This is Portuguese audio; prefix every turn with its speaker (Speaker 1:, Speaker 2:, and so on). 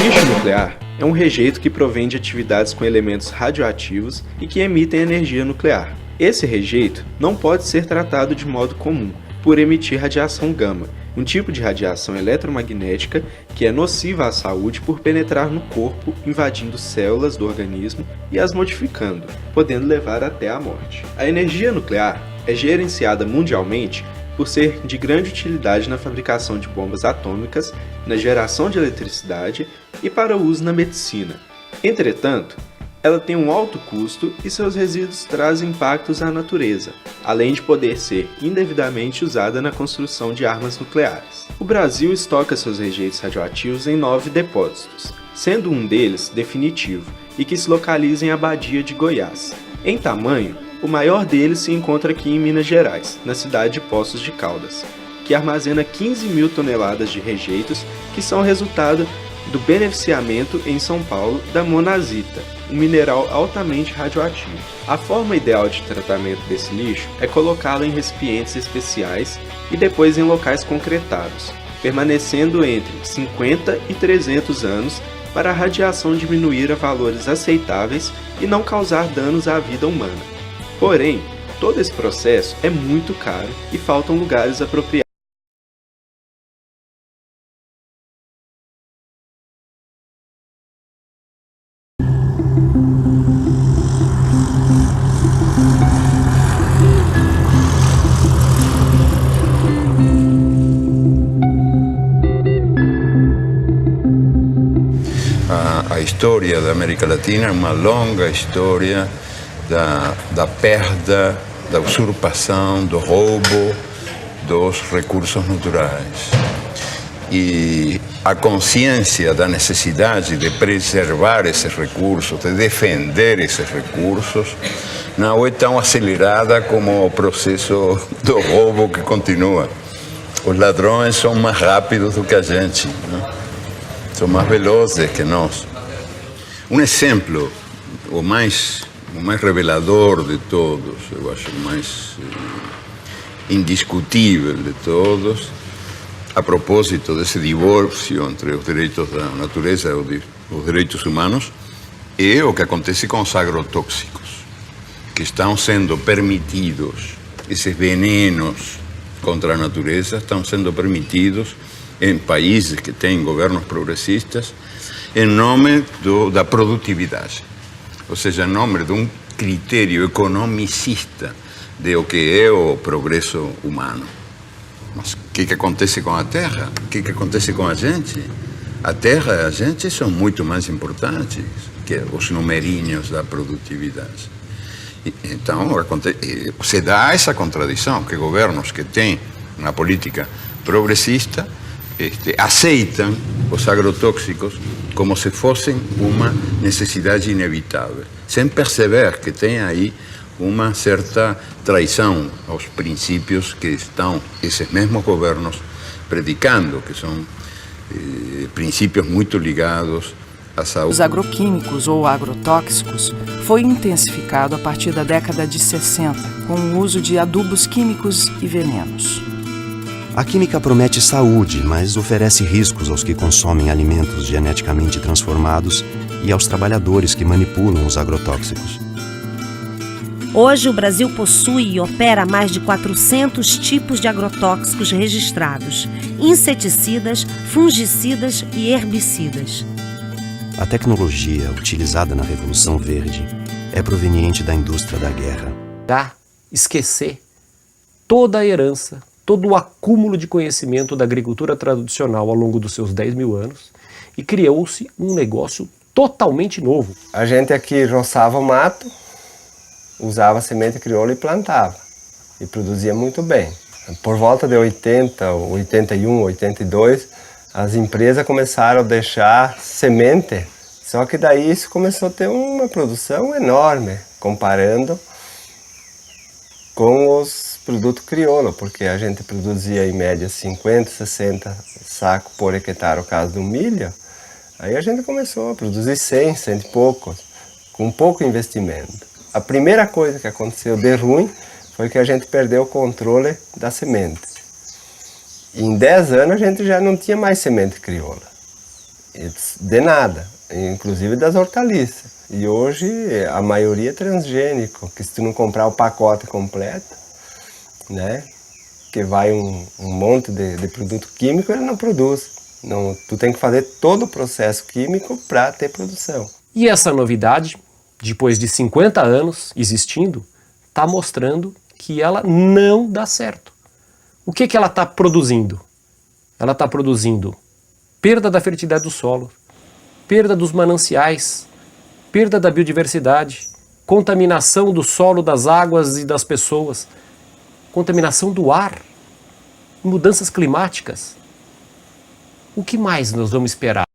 Speaker 1: lixo nuclear é um rejeito que provém de atividades com elementos radioativos e que emitem energia nuclear. Esse rejeito não pode ser tratado de modo comum, por emitir radiação gama, um tipo de radiação eletromagnética que é nociva à saúde por penetrar no corpo, invadindo células do organismo e as modificando, podendo levar até à morte. A energia nuclear é gerenciada mundialmente por ser de grande utilidade na fabricação de bombas atômicas, na geração de eletricidade e para o uso na medicina. Entretanto, ela tem um alto custo e seus resíduos trazem impactos à natureza, além de poder ser indevidamente usada na construção de armas nucleares. O Brasil estoca seus rejeitos radioativos em 9 depósitos, sendo um deles definitivo e que se localiza em Abadia de Goiás. Em tamanho, o maior deles se encontra aqui em Minas Gerais, na cidade de Poços de Caldas, que armazena 15 mil toneladas de rejeitos que são resultado do beneficiamento em São Paulo da monazita, um mineral altamente radioativo. A forma ideal de tratamento desse lixo é colocá-lo em recipientes especiais e depois em locais concretados, permanecendo entre 50 e 300 anos para a radiação diminuir a valores aceitáveis e não causar danos à vida humana. Porém, todo esse processo é muito caro e faltam lugares apropriados.
Speaker 2: A história da América Latina é uma longa história da perda, da usurpação, do roubo dos recursos naturais. E a consciência da necessidade de preservar esses recursos, de defender esses recursos, não é tão acelerada como o processo do roubo que continua. Os ladrões são mais rápidos do que a gente, né? São mais velozes que nós. Um exemplo, o mais revelador de todos, eu acho o mais indiscutível de todos, a propósito desse divórcio entre os direitos da natureza e os direitos humanos, é o que acontece com os agrotóxicos, que estão sendo permitidos, esses venenos contra a natureza estão sendo permitidos em países que têm governos progressistas em nome da produtividade. Ou seja, em nome de um critério economicista de o que é o progresso humano. Mas o que acontece com a terra? O que acontece com a gente? A terra e a gente são muito mais importantes que os numerinhos da produtividade. Então, se dá essa contradição, que governos que têm uma política progressista aceitam os agrotóxicos como se fossem uma necessidade inevitável, sem perceber que tem aí uma certa traição aos princípios que estão esses mesmos governos predicando, que são princípios muito ligados à saúde.
Speaker 3: Os agroquímicos ou agrotóxicos foi intensificado a partir da década de 60, com o uso de adubos químicos e venenos.
Speaker 4: A química promete saúde, mas oferece riscos aos que consomem alimentos geneticamente transformados e aos trabalhadores que manipulam os agrotóxicos.
Speaker 5: Hoje, o Brasil possui e opera mais de 400 tipos de agrotóxicos registrados, inseticidas, fungicidas e herbicidas.
Speaker 4: A tecnologia utilizada na Revolução Verde é proveniente da indústria da guerra.
Speaker 6: Esquecer toda a herança, todo o acúmulo de conhecimento da agricultura tradicional ao longo dos seus 10 mil anos e criou-se um negócio totalmente novo.
Speaker 7: A gente aqui roçava o mato, usava semente crioula e plantava. E produzia muito bem. Por volta de 80, 81, 82, as empresas começaram a deixar semente. Só que daí isso começou a ter uma produção enorme, comparando com os produtos crioula, porque a gente produzia em média 50, 60 sacos por hectare no caso do milho. Aí a gente começou a produzir 100, 100 e poucos, com pouco investimento. A primeira coisa que aconteceu de ruim foi que a gente perdeu o controle da semente. E em 10 anos a gente já não tinha mais semente crioula. De nada, inclusive das hortaliças. E hoje a maioria é transgênico, que se tu não comprar o pacote completo, né, que vai um monte de produto químico, ele não produz. Não, tu tem que fazer todo o processo químico para ter produção.
Speaker 6: E essa novidade, depois de 50 anos existindo, está mostrando que ela não dá certo. O que ela está produzindo? Ela está produzindo perda da fertilidade do solo, perda dos mananciais, perda da biodiversidade, contaminação do solo, das águas e das pessoas, contaminação do ar, mudanças climáticas. O que mais nós vamos esperar?